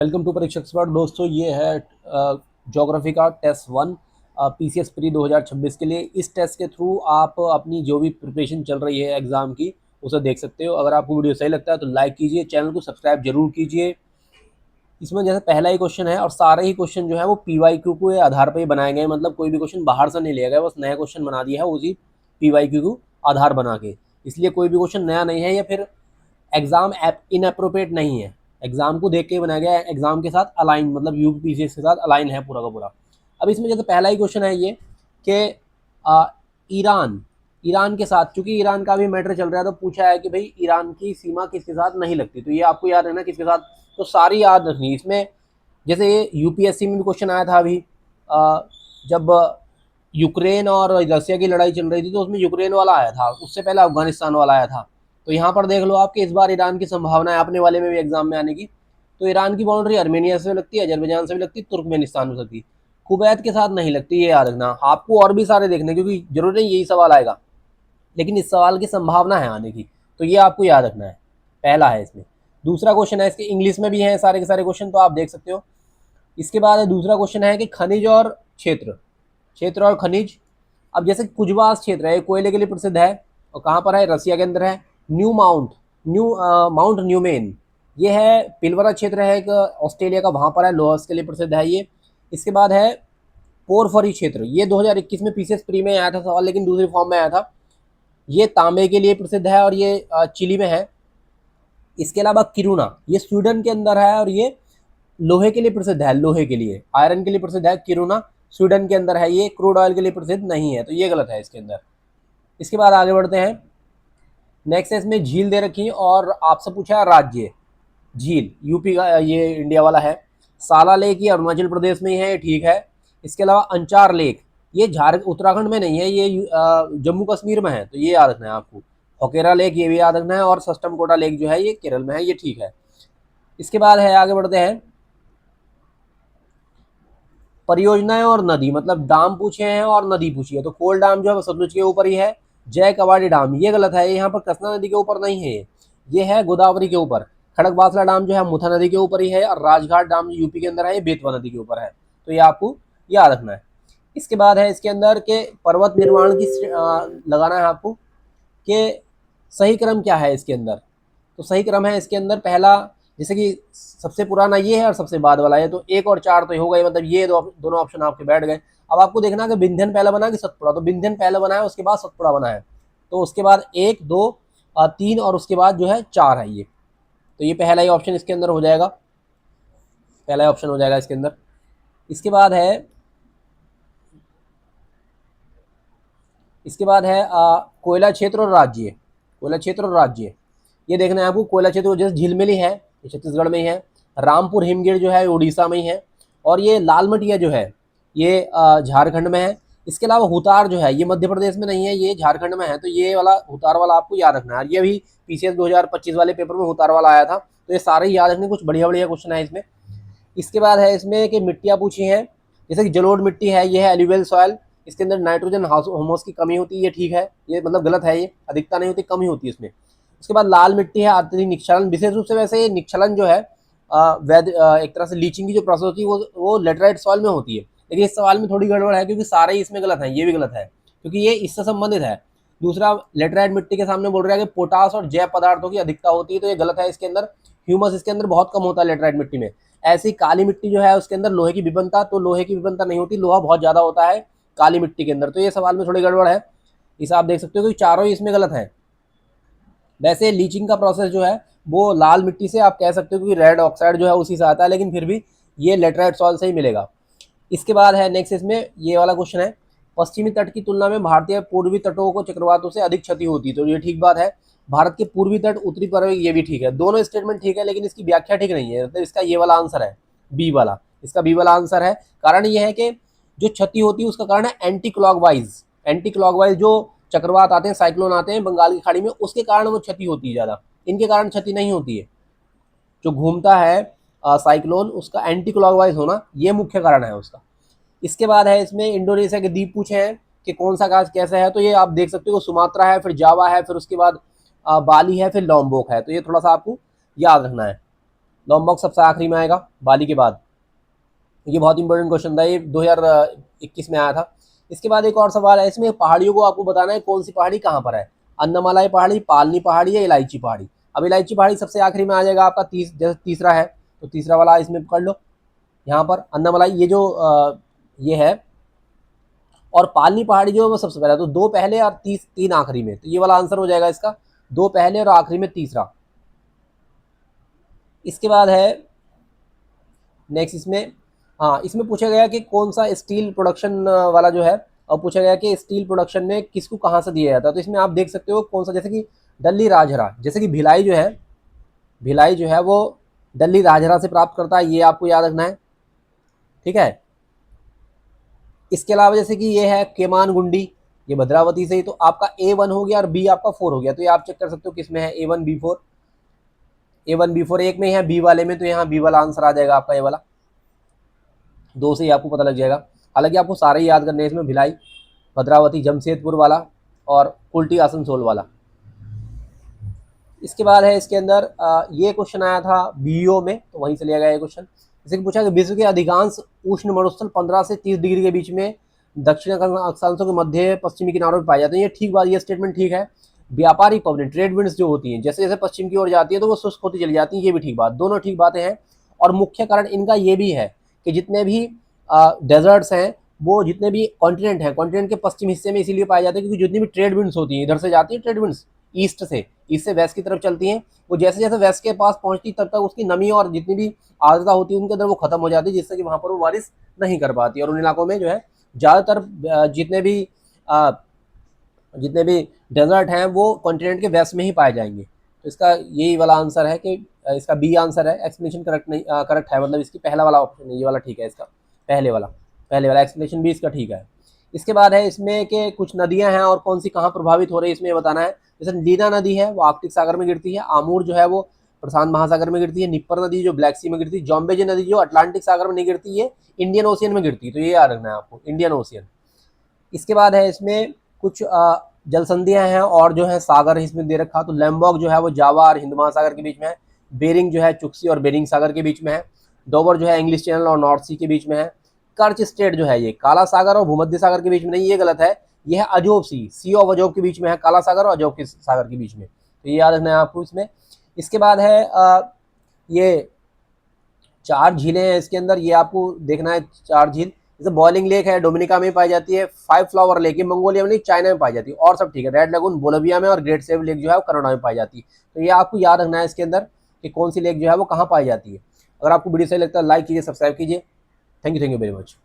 Welcome to परीक्षा expert. दोस्तों, ये है ज्योग्राफी का टेस्ट वन पीसीएस प्री 2026 के लिए। इस टेस्ट के थ्रू आप अपनी जो भी प्रिपरेशन चल रही है एग्ज़ाम की उसे देख सकते हो। अगर आपको वीडियो सही लगता है तो लाइक कीजिए, चैनल को सब्सक्राइब जरूर कीजिए। इसमें जैसे पहला ही क्वेश्चन है और सारे ही क्वेश्चन जो है वो पीवाईक्यू के आधार पर ही बनाए गए, मतलब कोई भी क्वेश्चन बाहर से नहीं लिया गया, बस नया क्वेश्चन बना दिया है उसी पीवाईक्यू को आधार बना के। इसलिए कोई भी क्वेश्चन नया नहीं है या फिर एग्जाम इनअप्रोप्रिएट नहीं है। एग्जाम को देख के बनाया गया है, एग्जाम के साथ अलाइन, मतलब यूपीपीसीएस के साथ अलाइन है पूरा का पूरा। अब इसमें जैसे पहला ही क्वेश्चन है ये कि ईरान ईरान के साथ, चूंकि ईरान का भी मैटर चल रहा है तो पूछा है कि भाई ईरान की सीमा किसके साथ नहीं लगती, तो ये आपको याद है ना किसके साथ। तो सारी याद रखनी इसमें। जैसे ये यूपीएससी में भी क्वेश्चन आया था अभी, जब यूक्रेन और रसिया की लड़ाई चल रही थी तो उसमें यूक्रेन वाला आया था, उससे पहले अफगानिस्तान वाला आया था। तो यहाँ पर देख लो आप कि इस बार ईरान की संभावना है अपने वाले में भी एग्जाम में आने की। तो ईरान की बाउंड्री अर्मेनिया से लगती है, अजरबैजान से भी लगती है, तुर्कमेनिस्तान से लगती है, कुवैत के साथ नहीं लगती। ये याद रखना। आपको और भी सारे देखने, क्योंकि जरूरी नहीं यही सवाल आएगा, लेकिन इस सवाल की संभावना है आने की, तो ये आपको याद रखना है। पहला है इसमें। दूसरा क्वेश्चन है इसके इंग्लिश में भी है सारे के सारे क्वेश्चन, तो आप देख सकते हो। इसके बाद दूसरा क्वेश्चन है कि खनिज और क्षेत्र, क्षेत्र और खनिज। अब जैसे कुजवास क्षेत्र है, कोयले के लिए प्रसिद्ध है और कहाँ पर है, रसिया के अंदर है। माउंट न्यूमेन, ये है पिलवरा क्षेत्र है एक ऑस्ट्रेलिया का, वहाँ पर है, लोहस के लिए प्रसिद्ध है ये। इसके बाद है पोरफरी क्षेत्र, ये 2021 में पीसीएस प्री में आया था सवाल, लेकिन दूसरी फॉर्म में आया था। ये तांबे के लिए प्रसिद्ध है और ये चिली में है। इसके अलावा किरुना, ये स्वीडन के अंदर है और ये लोहे के लिए प्रसिद्ध है, लोहे के लिए, आयरन के लिए प्रसिद्ध है। किरुना स्वीडन के अंदर है, ये क्रूड ऑयल के लिए प्रसिद्ध नहीं है, तो ये गलत है इसके अंदर। इसके बाद आगे बढ़ते हैं। नेक्स्ट है इसमें झील दे रखी और आपसे पूछा है राज्य। झील यूपी का, ये इंडिया वाला है। साला लेक ये अरुणाचल प्रदेश में ही है, ठीक है। इसके अलावा अंचार लेक, ये उत्तराखंड में नहीं है, ये जम्मू कश्मीर में है, तो ये याद रखना है आपको। होकेरा लेक ये भी याद रखना है, और सस्टम कोटा लेक जो है ये केरल में है, ये ठीक है। इसके बाद है, आगे बढ़ते हैं, परियोजनाएं और नदी, मतलब डाम पूछे हैं और नदी पूछी है। तो कोल डाम जो है वो सतलुज के ऊपर ही है। जय कवाड़ी डाम ये गलत है, यहाँ पर कृष्णा नदी के ऊपर नहीं है, ये है गोदावरी के ऊपर। खड़क बासला डाम जो है मुथा नदी के ऊपर ही है, और राजघाट डाम यूपी के अंदर है, ये बेतवा नदी के ऊपर है। तो ये आपको याद रखना है। इसके बाद है इसके अंदर के पर्वत निर्माण की लगाना है आपको कि सही क्रम क्या है इसके अंदर। तो सही क्रम है इसके अंदर, पहला जैसे कि सबसे पुराना ये है और सबसे बाद वाला है, तो 1 और 4 तो हो गए, मतलब ये दोनों ऑप्शन आपके बैठ गए। अब आपको देखना है कि विंध्यन पहले बना कि सतपुड़ा, तो विंध्यन पहले बना है, उसके बाद सतपुड़ा बना है। तो उसके बाद 1, 2, 3 और उसके बाद जो है 4 है ये। तो ये पहला ही ऑप्शन इसके अंदर हो जाएगा, पहला ही ऑप्शन हो जाएगा इसके अंदर। इसके बाद है, कोयला क्षेत्र और राज्य। कोयला क्षेत्र और राज्य ये देखना है आपको। कोयला क्षेत्र जैसे झिलमिली है, ये छत्तीसगढ़ में ही है। रामपुर हिमगिर जो है उड़ीसा में ही है। और ये लाल मटिया जो है ये झारखंड में है। इसके अलावा हुतार जो है ये मध्य प्रदेश में नहीं है, ये झारखंड में है। तो ये वाला हुतार वाला आपको याद रखना है। ये भी पीसीएस 2025 वाले पेपर में हुतार वाला आया था, तो ये सारे ही याद रखने, कुछ बढ़िया बढ़िया क्वेश्चन है इसमें। इसके बाद है इसमें कि मिट्टियाँ पूछी हैं, जैसे कि जलोढ़ मिट्टी है, ये है एल्यूवियल सॉइल। इसके अंदर नाइट्रोजन हार्मोन्स की कमी होती है, ये ठीक है, ये मतलब गलत है, ये अधिकता नहीं होती, कमी होती है इसमें। उसके बाद लाल मिट्टी है, अत्यधिक निक्षलन, विशेष रूप से वैसे ये निक्षलन जो है एक तरह से लीचिंग की जो प्रोसेस होती है वो लेटराइट सॉइल में होती है। लेकिन इस सवाल में थोड़ी गड़बड़ है, क्योंकि सारे ही इसमें गलत हैं, ये भी गलत है, क्योंकि ये इससे संबंधित है। दूसरा, लेटराइट मिट्टी के सामने बोल रहा है कि पोटास और जैव पदार्थों की अधिकता होती है, तो ये गलत है। इसके अंदर ह्यूमस इसके अंदर बहुत कम होता है लेटराइट मिट्टी में। ऐसी काली मिट्टी जो है उसके अंदर लोहे की विभिन्नता, तो लोहे की विभिन्नता नहीं होती, लोहा बहुत ज्यादा होता है काली मिट्टी के अंदर। तो ये सवाल में थोड़ी गड़बड़ है, इसे आप देख सकते हो कि चारों ही इसमें गलत है। वैसे लीचिंग का प्रोसेस जो है वो लाल मिट्टी से आप कह सकते हो, क्योंकि रेड ऑक्साइड जो है उसी से आता है, लेकिन फिर भी ये लेटराइट सॉइल से ही मिलेगा। इसके बाद है नेक्स्ट, इसमें ये वाला क्वेश्चन है, पश्चिमी तट की तुलना में भारतीय पूर्वी तटों को चक्रवातों से अधिक क्षति होती है। तो ये ठीक बात है, भारत के पूर्वी तट उत्तरी पूर्वी, ये भी ठीक है, दोनों स्टेटमेंट ठीक है, लेकिन इसकी व्याख्या ठीक नहीं है। मतलब इसका ये वाला आंसर है बी वाला, इसका बी वाला आंसर है। कारण ये है कि जो क्षति होती है उसका कारण है एंटी क्लॉकवाइज, एंटी क्लॉकवाइज जो चक्रवात आते हैं, साइक्लोन आते हैं बंगाल की खाड़ी में, उसके कारण वो क्षति होती है ज़्यादा, इनके कारण क्षति नहीं होती है। जो घूमता है साइक्लोन, उसका एंटी क्लॉकवाइज होना ये मुख्य कारण है उसका। इसके बाद है इसमें इंडोनेशिया के द्वीप पूछे हैं कि कौन सा काज कैसा है। तो ये आप देख सकते हो, सुमात्रा है, फिर जावा है, फिर उसके बाद बाली है, फिर लॉम्बोक है। तो ये थोड़ा सा आपको याद रखना है। लॉम्बॉक सबसे आखिरी में आएगा बाली के बाद। ये बहुत इंपॉर्टेंट क्वेश्चन था, ये 2021 में आया था। इसके बाद एक और सवाल है, इसमें पहाड़ियों को आपको बताना है कौन सी पहाड़ी कहाँ पर है। अन्नमालाई पहाड़ी, पालनी पहाड़ी या इलायची पहाड़ी। अब इलायची पहाड़ी सबसे आखिरी में आ जाएगा आपका, जैसे तीसरा है तो तीसरा वाला इसमें पकड़ लो। यहाँ पर अन्नमलाई ये जो ये है, और पालनी पहाड़ी जो है वो सबसे पहले, तो दो पहले और तीन आखिरी में, तो ये वाला आंसर हो जाएगा इसका, दो पहले और आखिरी में तीसरा। इसके बाद है नेक्स्ट इसमें, हाँ इसमें पूछा गया कि कौन सा स्टील प्रोडक्शन वाला जो है, और पूछा गया कि स्टील प्रोडक्शन में किसको कहाँ से दिया जाता है। तो इसमें आप देख सकते हो कौन सा, जैसे कि दल्ली राजहरा, जैसे कि भिलाई जो है, भिलाई जो है वो दल्ली राजहरा से प्राप्त करता है, ये आपको याद रखना है, ठीक है। इसके अलावा जैसे कि ये है केमान गुंडी, ये भद्रावती से ही, तो आपका A1 हो गया और B आपका 4 हो गया। तो ये आप चेक कर सकते हो किस में है, A1 B4, A1 B4 एक में है, B वाले में, तो यहाँ B वाला आंसर आ जाएगा आपका, ये वाला। दो से ही आपको पता लग जाएगा। हालांकि आपको सारे ही याद करने हैं इसमें, भिलाई, भद्रावती, जमशेदपुर वाला और कुल्टी आसनसोल वाला। इसके बाद है इसके अंदर ये क्वेश्चन आया था BO में, तो वहीं से लिया गया ये क्वेश्चन। जैसे कि पूछा कि विश्व के अधिकांश उष्ण मरुस्थल 15 से 30 डिग्री के बीच में दक्षिण अक्षांशों के मध्य पश्चिमी किनारों पर पाए जाते हैं। ये ठीक बात, ये स्टेटमेंट ठीक है। व्यापारिक पवनें, ट्रेड विंड्स जो होती हैं, जैसे जैसे पश्चिम की ओर जाती है तो वो शुष्क होती चली जाती है, ये भी ठीक बात, दोनों ठीक बातें हैं। और मुख्य कारण इनका ये भी है कि जितने भी डेजर्ट्स हैं, वो जितने भी कॉन्टिनेंट हैं, कॉन्टिनेंट के पश्चिम हिस्से में इसीलिए पाए जाते हैं क्योंकि जितनी भी ट्रेड विंड्स होती हैं, इधर से जाती है ट्रेड विंड्स, ईस्ट से वेस्ट की तरफ चलती हैं, वो जैसे जैसे वेस्ट के पास पहुंचती तब तक उसकी नमी और जितनी भी आर्द्रता होती है उनके अंदर वो खत्म हो जाती है, जिससे कि वहां पर वो बारिश नहीं कर पाती। और उन इलाकों में जो है ज़्यादातर जितने भी डेजर्ट हैं वो कॉन्टिनेंट के वेस्ट में ही पाए जाएंगे। तो इसका यही वाला आंसर है कि इसका B आंसर है। एक्सप्लेनेशन करेक्ट नहीं, करेक्ट है, मतलब इसकी पहला वाला ऑप्शन है, ये वाला ठीक है इसका, पहले वाला एक्सप्लेनेशन भी इसका ठीक है। इसके बाद है इसमें कि कुछ नदियां हैं और कौन सी कहाँ प्रभावित हो रही है, इसमें बताना है। जैसे लीना नदी है वो आर्कटिक सागर में गिरती है, आमूर जो है वो प्रशांत महासागर में गिरती है, निप्पर नदी जो ब्लैक सी में गिरती है, जॉम्बेजे नदी जो अटलांटिक सागर में नहीं गिरती है, इंडियन ओशियन में गिरती है, तो ये याद रखना है आपको, इंडियन ओशियन। इसके बाद है इसमें कुछ जल संधियां हैं और जो है सागर इसमें दे रखा, तो लैम्बॉक जो है वो जावा और हिंद महासागर के बीच में है, बेरिंग जो है चुक्सी और बेरिंग सागर के बीच में है, डोवर जो है इंग्लिश चैनल और नॉर्थ सी के बीच में है, कर्च स्टेट जो है ये काला सागर और भूमध्य सागर के बीच में नहीं, ये गलत है, ये है अजोब सी ऑफ अजोब के बीच में है, काला सागर और अजोब के सागर के बीच में, तो ये याद रखना है आपको इसमें। इसके बाद है ये चार झीलें हैं इसके अंदर, ये आपको देखना है, चार झील, जैसे बॉइलिंग लेक है डोमिनिका में पाई जाती है, फाइव फ्लावर लेक है मंगोलिया में नहीं, चाइना में पाई जाती है, और सब ठीक है। रेड लगून बोलोविया में और ग्रेट सेव लेक जो है वो कनाडा में पाई जाती है। तो ये आपको याद रखना है इसके अंदर कि कौन सी लेक जो है वो कहाँ पाई जाती है। अगर आपको वीडियो सही लगता है लाइक कीजिए, सब्सक्राइब कीजिए। Thank you very much.